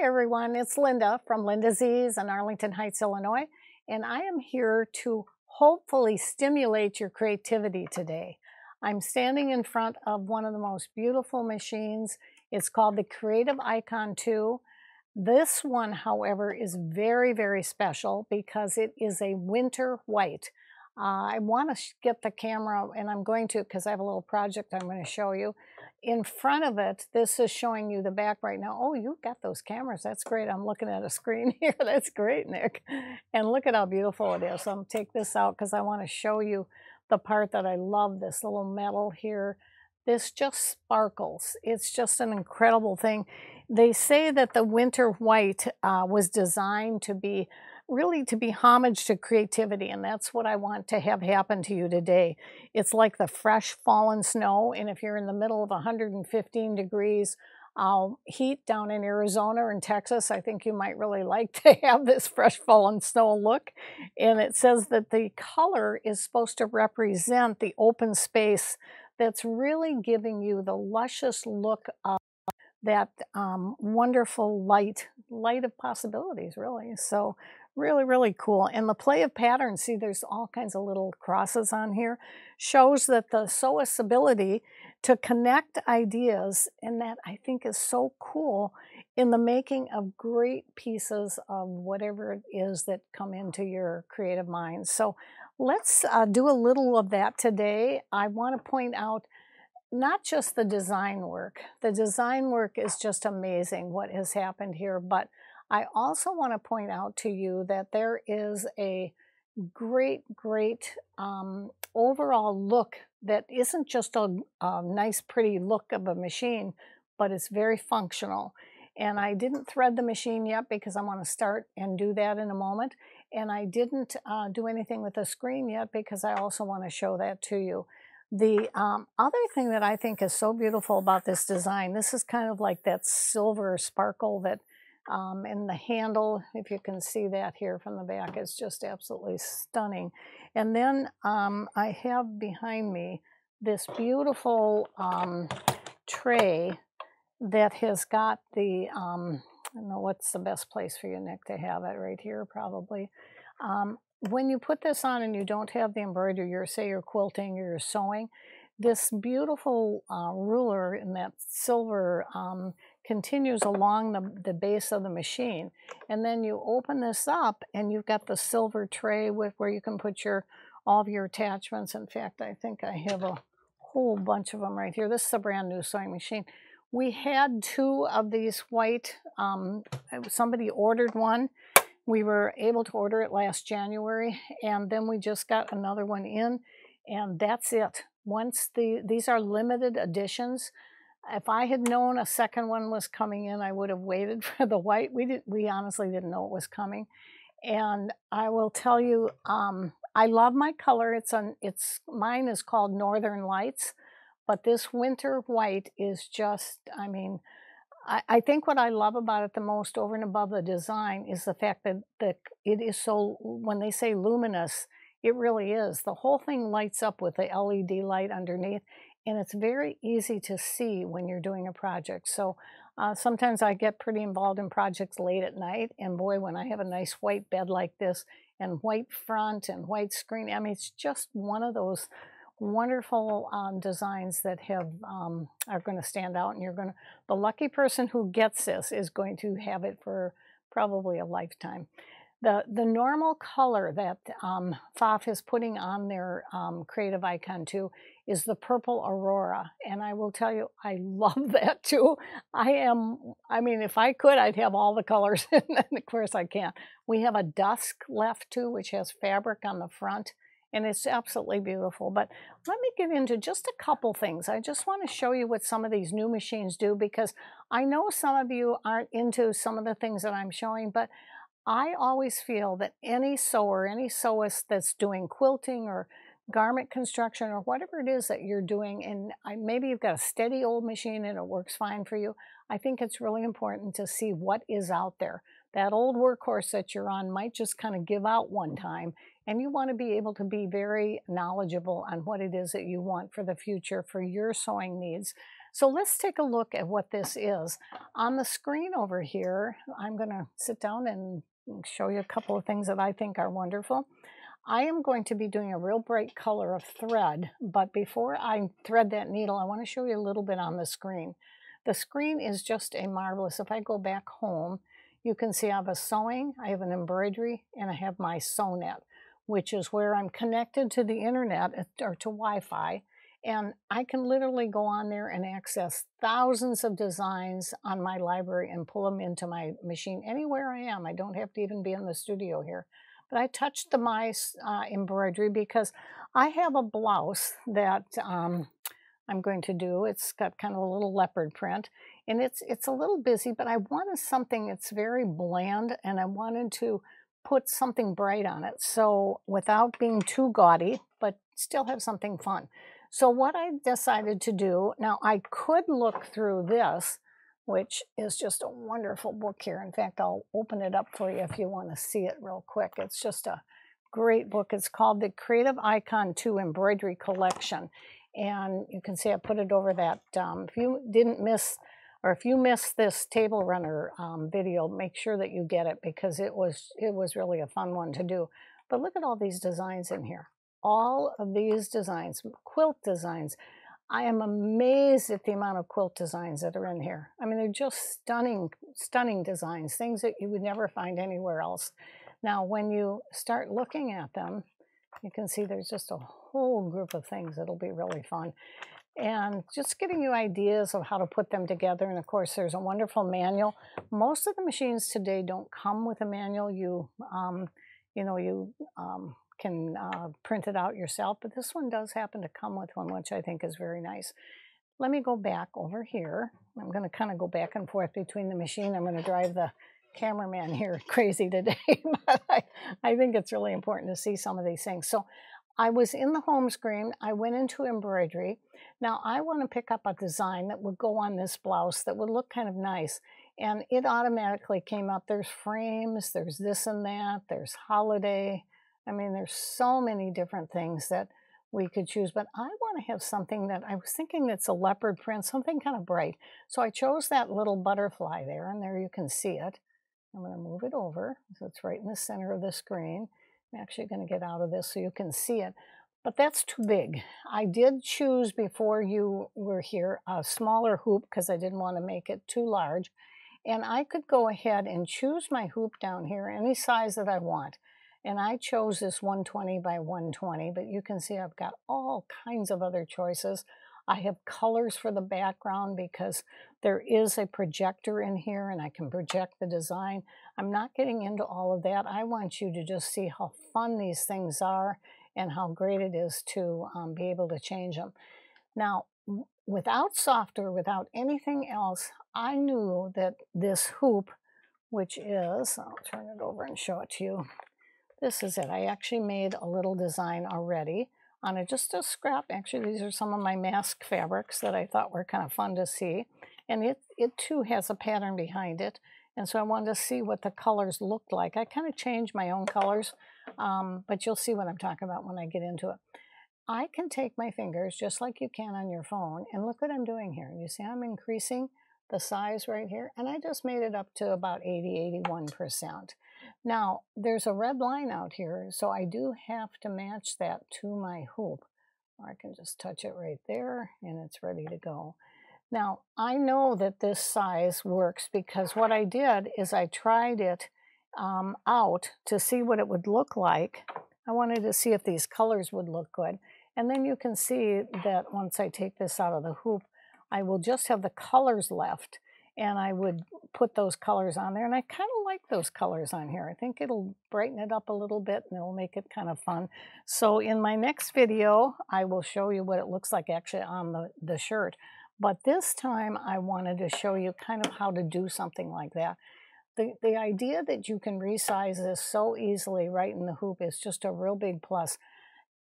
Hi everyone, it's Linda from Linda's Ease in Arlington Heights, Illinois, and I am here to hopefully stimulate your creativity today. I'm standing in front of one of the most beautiful machines. It's called the Pfaff Icon 2. This one, however, is very, very special because it is a winter white. I want to get the camera, and I'm going to, because I have a little project I'm going to show you. In front of it, this is showing you the back right now. Oh, you've got those cameras. That's great. I'm looking at a screen here. That's great, Nick. And look at how beautiful it is. So I'm going to take this out because I want to show you the part that I love, this little metal here. This just sparkles. It's just an incredible thing. They say that the winter white was designed to be really to be homage to creativity, and that's what I want to have happen to you today. It's like the fresh fallen snow, and if you're in the middle of 115 degrees heat down in Arizona and Texas, I think you might really like to have this fresh fallen snow look. And it says that the color is supposed to represent the open space that's really giving you the luscious look of that wonderful light of possibilities, really. So really, really cool. And the play of patterns, see there's all kinds of little crosses on here, shows that the sewist's ability to connect ideas, and that I think is so cool in the making of great pieces of whatever it is that come into your creative mind. So let's do a little of that today. I want to point out not just the design work. The design work is just amazing what has happened here, but I also want to point out to you that there is a great overall look that isn't just a nice pretty look of a machine, but it's very functional. And I didn't thread the machine yet because I want to start and do that in a moment. And I didn't do anything with the screen yet because I also want to show that to you. The other thing that I think is so beautiful about this design, this is kind of like that silver sparkle that in the handle, if you can see that here from the back, is just absolutely stunning. And then I have behind me this beautiful tray that has got the, I don't know what's the best place for you, Nick, to have it right here probably. When you put this on and you don't have the embroidery, say you're quilting or you're sewing, this beautiful ruler in that silver continues along the base of the machine. And then you open this up and you've got the silver tray with where you can put all of your attachments. In fact, I think I have a whole bunch of them right here. This is a brand new sewing machine. We had two of these white, somebody ordered one. We were able to order it last January, and then we just got another one in, and that's it. These are limited editions. If I had known a second one was coming in, I would have waited for the white. We honestly didn't know it was coming. And I will tell you, I love my color. Mine is called Northern Lights, but this winter white is just, I mean, I think what I love about it the most over and above the design is the fact that it is so, when they say luminous, it really is. The whole thing lights up with the LED light underneath, and it's very easy to see when you're doing a project. So sometimes I get pretty involved in projects late at night, and boy, when I have a nice white bed like this and white front and white screen, I mean, it's just one of those wonderful designs that are going to stand out, and the lucky person who gets this is going to have it for probably a lifetime. The normal color that Pfaff is putting on their Creative Icon 2 is the Purple Aurora, and I will tell you, I love that too. I mean, if I could, I'd have all the colors, and of course I can't. We have a Dusk left too, which has fabric on the front, and it's absolutely beautiful. But let me get into just a couple things. I just want to show you what some of these new machines do, because I know some of you aren't into some of the things that I'm showing, but I always feel that any sewer, any sewist that's doing quilting or garment construction or whatever it is that you're doing, and maybe you've got a steady old machine and it works fine for you, I think it's really important to see what is out there. That old workhorse that you're on might just kind of give out one time, and you want to be able to be very knowledgeable on what it is that you want for the future for your sewing needs. So let's take a look at what this is. On the screen over here, I'm going to sit down and show you a couple of things that I think are wonderful. I am going to be doing a real bright color of thread, but before I thread that needle, I want to show you a little bit on the screen. The screen is just a marvelous. If I go back home, you can see I have a sewing, I have an embroidery, and I have my SewNet, which is where I'm connected to the internet or to Wi-Fi. And I can literally go on there and access thousands of designs on my library and pull them into my machine anywhere I am. I don't have to even be in the studio here. But I touched the my embroidery because I have a blouse that I'm going to do. It's got kind of a little leopard print, and it's a little busy, but I wanted something that's very bland, and I wanted to put something bright on it. So without being too gaudy, but still have something fun. So what I decided to do, now I could look through this, which is just a wonderful book here. In fact, I'll open it up for you if you want to see it real quick. It's just a great book. It's called the Pfaff Icon 2 Embroidery Collection. And you can see I put it over that. If you didn't miss, or if you missed this table runner video, make sure that you get it because it was really a fun one to do. But look at all these designs in here. All of these designs, quilt designs. I am amazed at the amount of quilt designs that are in here. I mean, they're just stunning, stunning designs, things that you would never find anywhere else. Now, when you start looking at them, you can see there's just a whole group of things that'll be really fun. And just giving you ideas of how to put them together. And of course, there's a wonderful manual. Most of the machines today don't come with a manual. You can print it out yourself, but this one does happen to come with one, which I think is very nice. Let me go back over here. I'm going to kind of go back and forth between the machine. I'm going to drive the cameraman here crazy today, but I think it's really important to see some of these things. So I was in the home screen. I went into embroidery. Now I want to pick up a design that would go on this blouse that would look kind of nice. And it automatically came up. There's frames, there's this and that, there's holiday. I mean, there's so many different things that we could choose, but I want to have something that I was thinking that's a leopard print, something kind of bright. So I chose that little butterfly there, and there you can see it. I'm going to move it over, so it's right in the center of the screen. I'm actually going to get out of this so you can see it, but that's too big. I did choose before you were here a smaller hoop because I didn't want to make it too large, and I could go ahead and choose my hoop down here any size that I want. And I chose this 120 by 120, but you can see I've got all kinds of other choices. I have colors for the background because there is a projector in here and I can project the design. I'm not getting into all of that. I want you to just see how fun these things are and how great it is to be able to change them. Now, without software, without anything else, I knew that this hoop, which is, I'll turn it over and show it to you. This is it. I actually made a little design already on just a scrap. Actually, these are some of my mask fabrics that I thought were kind of fun to see. And it too has a pattern behind it. And so I wanted to see what the colors looked like. I kind of changed my own colors, but you'll see what I'm talking about when I get into it. I can take my fingers, just like you can on your phone, and look what I'm doing here. You see I'm increasing the size right here, and I just made it up to about 80–81%. Now, there's a red line out here, so I do have to match that to my hoop. Or I can just touch it right there, and it's ready to go. Now, I know that this size works because what I did is I tried it out to see what it would look like. I wanted to see if these colors would look good. And then you can see that once I take this out of the hoop, I will just have the colors left. And I would put those colors on there, and I kind of like those colors on here. I think it'll brighten it up a little bit, and it'll make it kind of fun. So in my next video, I will show you what it looks like actually on the shirt. But this time, I wanted to show you kind of how to do something like that. The idea that you can resize this so easily right in the hoop is just a real big plus.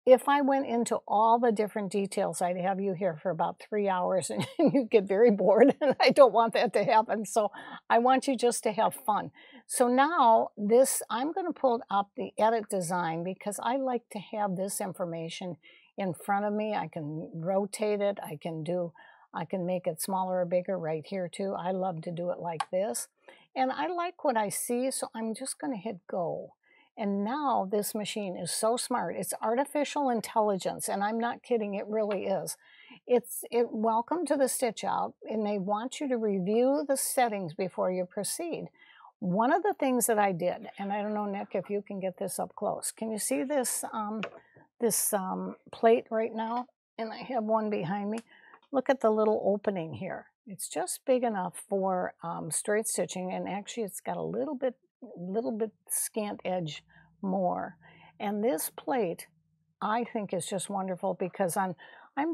If I went into all the different details, I'd have you here for about 3 hours and you'd get very bored, and I don't want that to happen. So I want you just to have fun. So now I'm going to pull up the edit design because I like to have this information in front of me. I can rotate it. I can do I can make it smaller or bigger right here too. I love to do it like this. And I like what I see, so I'm just going to hit go. And now this machine is so smart. It's artificial intelligence, and I'm not kidding, it really is. Welcome to the stitch out, and they want you to review the settings before you proceed. One of the things that I did, and I don't know, Nick, if you can get this up close. Can you see this plate right now? And I have one behind me. Look at the little opening here. It's just big enough for straight stitching, and actually it's got a little bit scant edge more. And this plate, I think, is just wonderful because I'm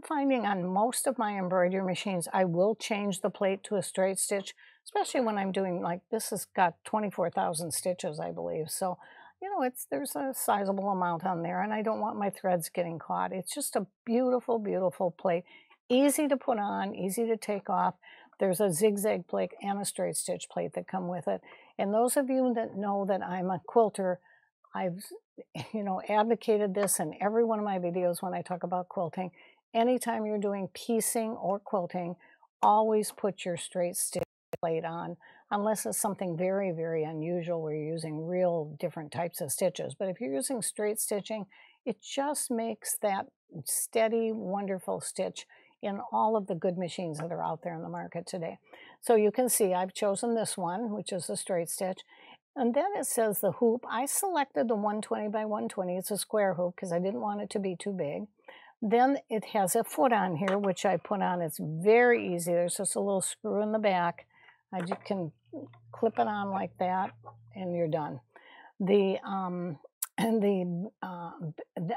finding on most of my embroidery machines, I will change the plate to a straight stitch, especially when I'm doing, like, this has got 24,000 stitches, I believe. So, you know, there's a sizable amount on there, and I don't want my threads getting caught. It's just a beautiful, beautiful plate. Easy to put on, easy to take off. There's a zigzag plate and a straight stitch plate that come with it. And those of you that know that I'm a quilter, I've, advocated this in every one of my videos when I talk about quilting. Anytime you're doing piecing or quilting, always put your straight stitch plate on, unless it's something very, very unusual where you're using real different types of stitches. But if you're using straight stitching, it just makes that steady, wonderful stitch in all of the good machines that are out there in the market today. So you can see I've chosen this one, which is a straight stitch. And then it says the hoop. I selected the 120 by 120. It's a square hoop because I didn't want it to be too big. Then it has a foot on here, which I put on. It's very easy. There's just a little screw in the back. I just can clip it on like that, and you're done.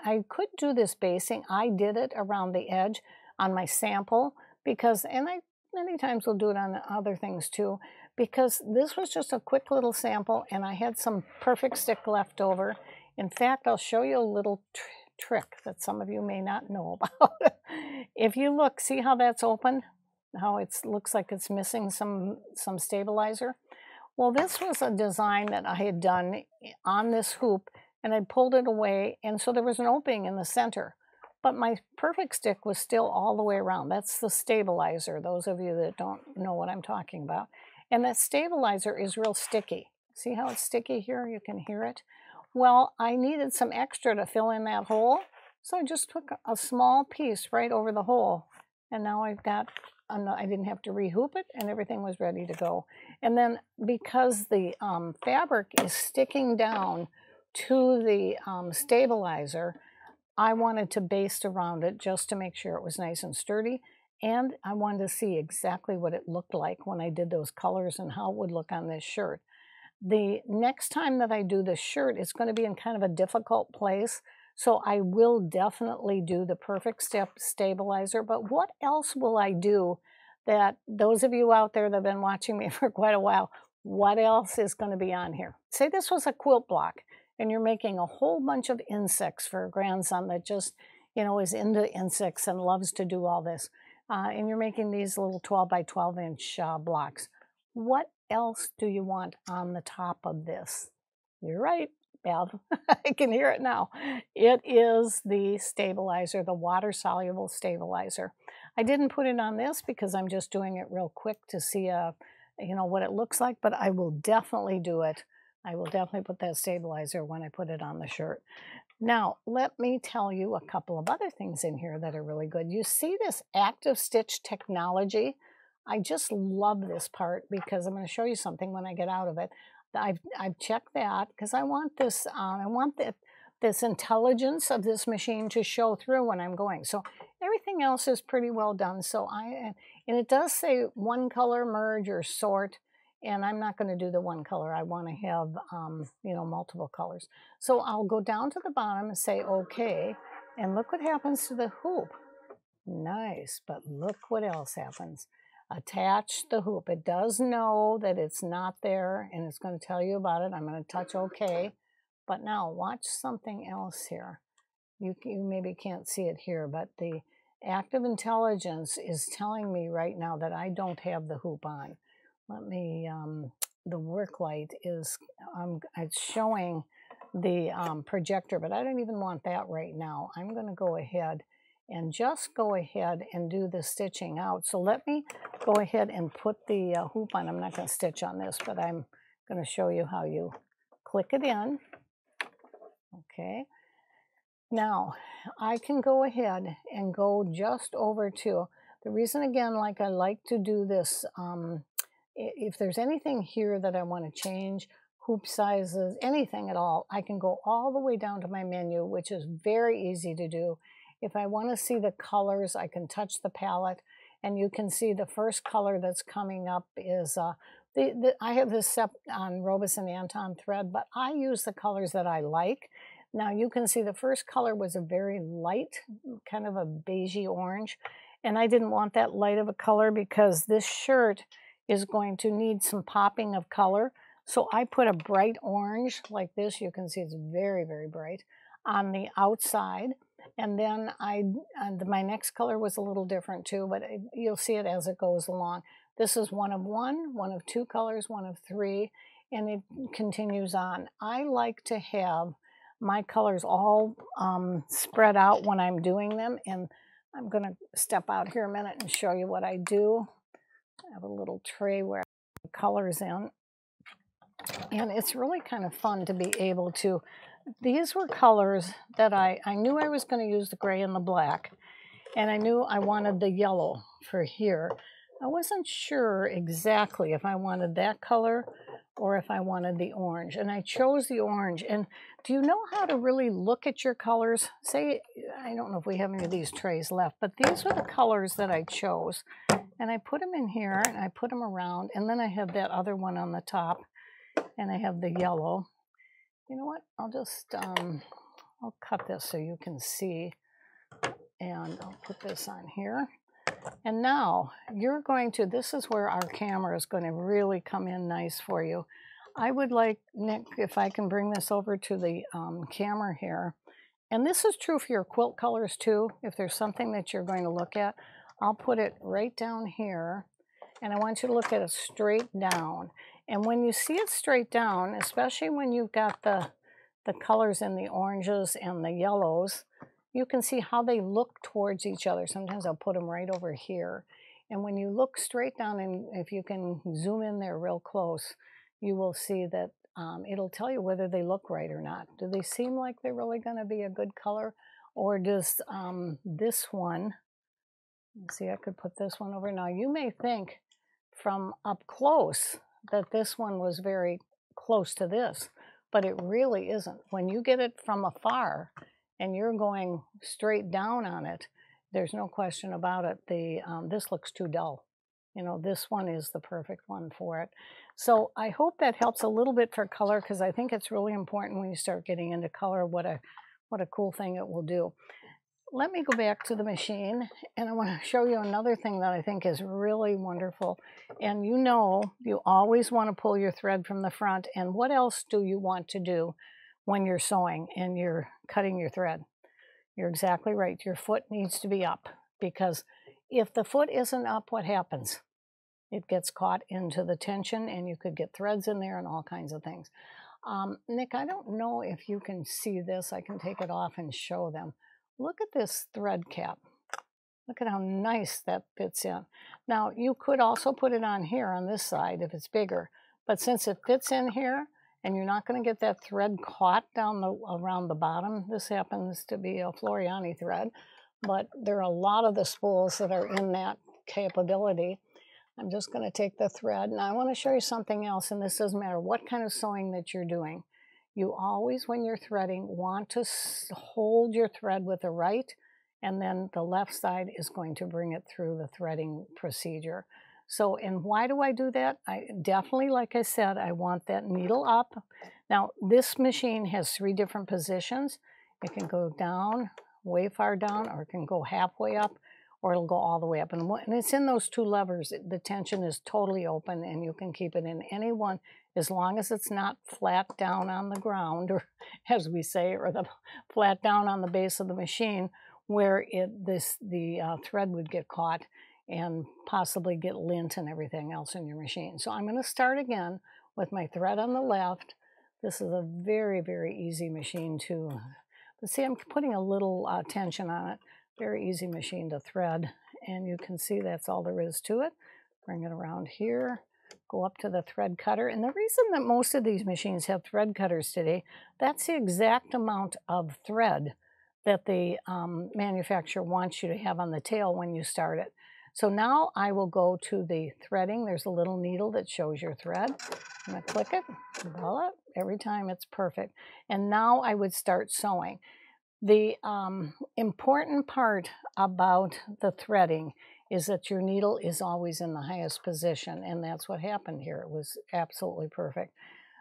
I could do this basing. I did it around the edge on my sample because, and I many times will do it on other things too, because this was just a quick little sample, and I had some perfect stick left over. In fact, I'll show you a little trick that some of you may not know about. If you look, see how that's open? How it looks like it's missing some stabilizer? Well, this was a design that I had done on this hoop, and I pulled it away, and so there was an opening in the center. But my perfect stick was still all the way around. That's the stabilizer, those of you that don't know what I'm talking about. And that stabilizer is real sticky. See how it's sticky here? You can hear it. Well, I needed some extra to fill in that hole, so I just took a small piece right over the hole, and now I've got, I didn't have to rehoop it, and everything was ready to go. And then because the fabric is sticking down to the stabilizer, I wanted to baste around it just to make sure it was nice and sturdy, and I wanted to see exactly what it looked like when I did those colors and how it would look on this shirt. The next time that I do this shirt, it's going to be in kind of a difficult place, so I will definitely do the perfect step stabilizer. But what else will I do that those of you out there that have been watching me for quite a while, what else is going to be on here? Say this was a quilt block, and you're making a whole bunch of insects for a grandson that just, is into insects and loves to do all this. And you're making these little 12 by 12 inch blocks. What else do you want on the top of this? You're right, Bev. I can hear it now. It is the stabilizer, the water-soluble stabilizer. I didn't put it on this because I'm just doing it real quick to see, what it looks like, but I will definitely do it. I will definitely put that stabilizer when I put it on the shirt. Now, let me tell you a couple of other things in here that are really good. You see this active stitch technology? I just love this part because I'm going to show you something when I get out of it. I've checked that because I want this, this intelligence of this machine to show through when I'm going. So everything else is pretty well done. So and it does say one color merge or sort, and I'm not going to do the one color. I want to have, multiple colors. So I'll go down to the bottom and say okay, and look what happens to the hoop. Nice, but look what else happens. Attach the hoop. It does know that it's not there, and it's going to tell you about it. I'm going to touch OK. But now watch something else here. You maybe can't see it here, but the active intelligence is telling me right now that I don't have the hoop on. Let me, the work light is, it's showing the projector, but I don't even want that right now. I'm going to go ahead and just go ahead and do the stitching out. So let me go ahead and put the hoop on. I'm not going to stitch on this, but I'm going to show you how you click it in. Okay. Now, I can go ahead and go just over to, the reason again, like I like to do this, if there's anything here that I want to change, hoop sizes, anything at all, I can go all the way down to my menu, which is very easy to do. If I want to see the colors, I can touch the palette, and you can see the first color that's coming up is, I have this set on Robison Anton thread, but I use the colors that I like. Now you can see the first color was a very light, kind of a beigey orange, and I didn't want that light of a color because this shirt is going to need some popping of color. So I put a bright orange like this, you can see it's very, very bright, on the outside. And then my next color was a little different too, but you'll see it as it goes along. This is one of two colors, one of three, and it continues on. I like to have my colors all spread out when I'm doing them, and I'm going to step out here a minute and show you what I do. I have a little tray where I put colors in, and it's really kind of fun to be able to, these were colors that I knew I was going to use the gray and the black, and I knew I wanted the yellow for here. I wasn't sure exactly if I wanted that color or if I wanted the orange, and I chose the orange. And do you know how to really look at your colors? Say, I don't know if we have any of these trays left, but these were the colors that I chose, and I put them in here and I put them around, and then I have that other one on the top, and I have the yellow. You know what, I'll just I'll cut this so you can see, and I'll put this on here. And now you're going to, this is where our camera is going to really come in nice for you. I would like, Nick, if I can bring this over to the camera here. And this is true for your quilt colors too. If there's something that you're going to look at, I'll put it right down here. And I want you to look at it straight down. And when you see it straight down, especially when you've got the colors in the oranges and the yellows, you can see how they look towards each other. Sometimes I'll put them right over here. And when you look straight down, and if you can zoom in there real close, you will see that it'll tell you whether they look right or not. Do they seem like they're really going to be a good color? Or does this one, let's see, I could put this one over. Now you may think from up close that this one was very close to this, but it really isn't. When you get it from afar, and you're going straight down on it, there's no question about it. This looks too dull. You know, this one is the perfect one for it. So I hope that helps a little bit for color, because I think it's really important when you start getting into color what a cool thing it will do. Let me go back to the machine, and I want to show you another thing that I think is really wonderful. And you know, you always want to pull your thread from the front, and what else do you want to do when you're sewing and you're cutting your thread? You're exactly right. Your foot needs to be up, because if the foot isn't up, what happens? It gets caught into the tension, and you could get threads in there and all kinds of things. Nick, I don't know if you can see this. I can take it off and show them. Look at this thread cap. Look at how nice that fits in. Now, you could also put it on here on this side if it's bigger, but since it fits in here, and you're not going to get that thread caught down around the bottom. This happens to be a Floriani thread, but there are a lot of the spools that are in that capability. I'm just going to take the thread. Now I want to show you something else, and this doesn't matter what kind of sewing that you're doing. You always, when you're threading, want to hold your thread with the right, and then the left side is going to bring it through the threading procedure. So, and why do I do that? I definitely, like I said, I want that needle up. Now, this machine has 3 different positions. It can go down, way far down, or it can go halfway up, or it'll go all the way up. And it's in those 2 levers. The tension is totally open, and you can keep it in any one, as long as it's not flat down on the ground, or as we say, or the flat down on the base of the machine, where the thread would get caught and possibly get lint and everything else in your machine. So I'm going to start again with my thread on the left. This is a very, very easy machine to, but see, I'm putting a little tension on it. Very easy machine to thread, and you can see that's all there is to it. Bring it around here, go up to the thread cutter. And the reason that most of these machines have thread cutters today, that's the exact amount of thread that the manufacturer wants you to have on the tail when you start it. So now I will go to the threading. There's a little needle that shows your thread. I'm going to click it, voila, every time it's perfect. And now I would start sewing. The important part about the threading is that your needle is always in the highest position, and that's what happened here. It was absolutely perfect.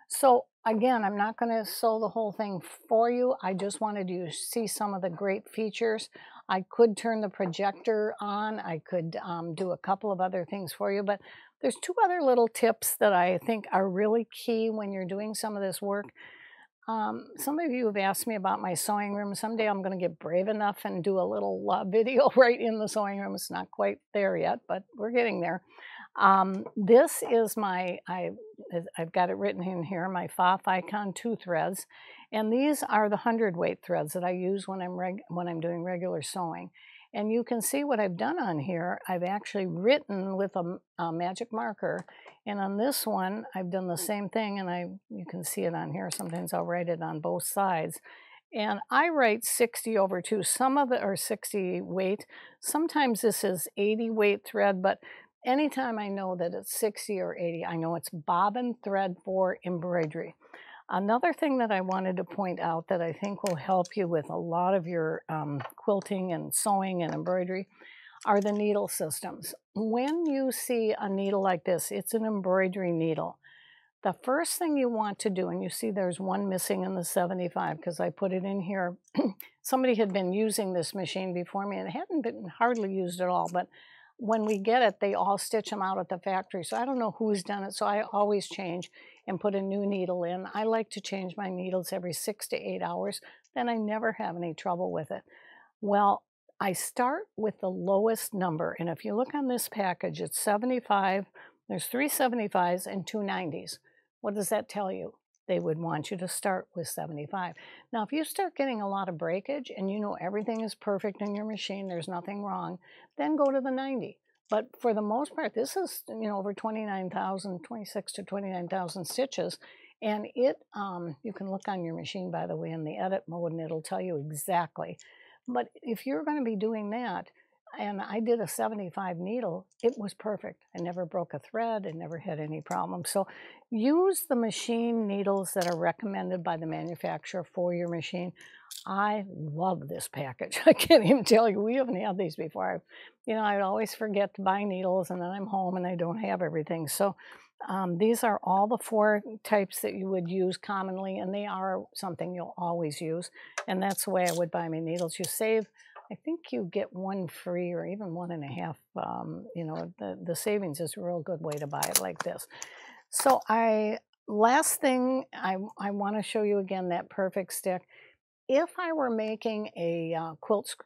So again, I'm not going to sew the whole thing for you. I just wanted you to see some of the great features. I could turn the projector on. I could do a couple of other things for you, but there's two other little tips that I think are really key when you're doing some of this work. Some of you have asked me about my sewing room. Someday I'm going to get brave enough and do a little video right in the sewing room. It's not quite there yet, but we're getting there. This is I've got it written in here, my Pfaff Icon 2 threads. And these are the 100-weight threads that I use when I'm doing regular sewing. And you can see what I've done on here. I've actually written with a magic marker. And on this one, I've done the same thing, and you can see it on here. Sometimes I'll write it on both sides. And I write 60 over 2. Some of it are 60 weight. Sometimes this is 80 weight thread, but anytime I know that it's 60 or 80, I know it's bobbin thread for embroidery. Another thing that I wanted to point out that I think will help you with a lot of your quilting and sewing and embroidery are the needle systems. When you see a needle like this, it's an embroidery needle. The first thing you want to do, and you see there's one missing in the 75 because I put it in here. Somebody had been using this machine before me and it hadn't been hardly used at all, but when we get it, they all stitch them out at the factory. So I don't know who's done it, so I always change and put a new needle in. I like to change my needles every 6 to 8 hours. Then I never have any trouble with it. Well, I start with the lowest number, and if you look on this package, it's 75. There's 3 75s and 2 90s. What does that tell you? They would want you to start with 75. Now, if you start getting a lot of breakage and you know everything is perfect in your machine, there's nothing wrong, then go to the 90. But for the most part, this is, over 29,000, 26 to 29,000 stitches. And it, you can look on your machine, by the way, in the edit mode, and it'll tell you exactly. But if you're going to be doing that, and I did a 75 needle, it was perfect. I never broke a thread. I never had any problems. So use the machine needles that are recommended by the manufacturer for your machine. I love this package. I can't even tell you. We haven't had these before. I always forget to buy needles, and then I'm home and I don't have everything. So these are all the 4 types that you would use commonly, and they are something you'll always use. And that's the way I would buy my needles. You save, I think you get 1 free or even 1.5. The savings is a real good way to buy it like this. So last thing, I want to show you again that perfect stick. If I were making a quilt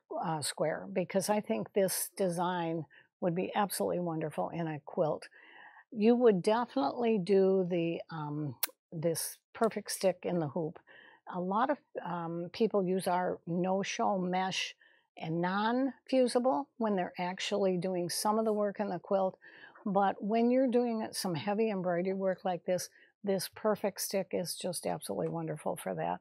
square, because I think this design would be absolutely wonderful in a quilt, you would definitely do this perfect stick in the hoop. A lot of people use our no-show mesh and non-fusible when they're actually doing some of the work in the quilt. But when you're doing some heavy embroidery work like this perfect stick is just absolutely wonderful for that.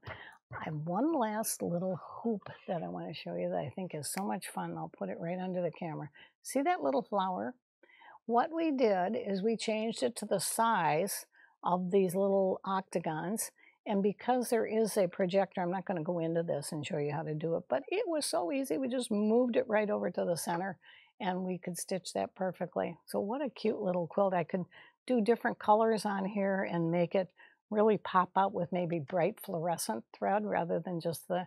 I have one last little hoop that I want to show you that I think is so much fun. I'll put it right under the camera. See that little flower? What we did is we changed it to the size of these little octagons. And because there is a projector, I'm not going to go into this and show you how to do it, but it was so easy. We just moved it right over to the center and we could stitch that perfectly. So what a cute little quilt. I could do different colors on here and make it really pop out with maybe bright fluorescent thread rather than just the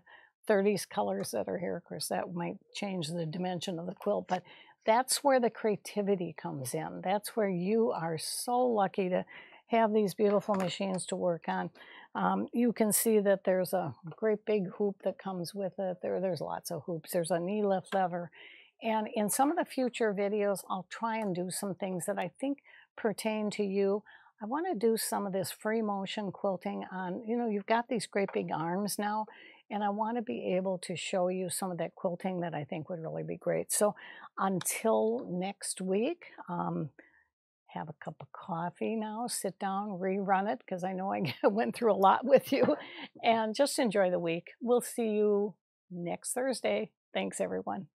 30s colors that are here. Of course, that might change the dimension of the quilt, but that's where the creativity comes in. That's where you are so lucky to have these beautiful machines to work on. You can see that there's a great big hoop that comes with it. There's lots of hoops. There's a knee lift lever. And in some of the future videos, I'll try and do some things that I think pertain to you. I want to do some of this free motion quilting on, you've got these great big arms now, and I want to be able to show you some of that quilting that I think would really be great. So until next week, have a cup of coffee now, sit down, rerun it, because I know I went through a lot with you, and just enjoy the week. We'll see you next Thursday. Thanks, everyone.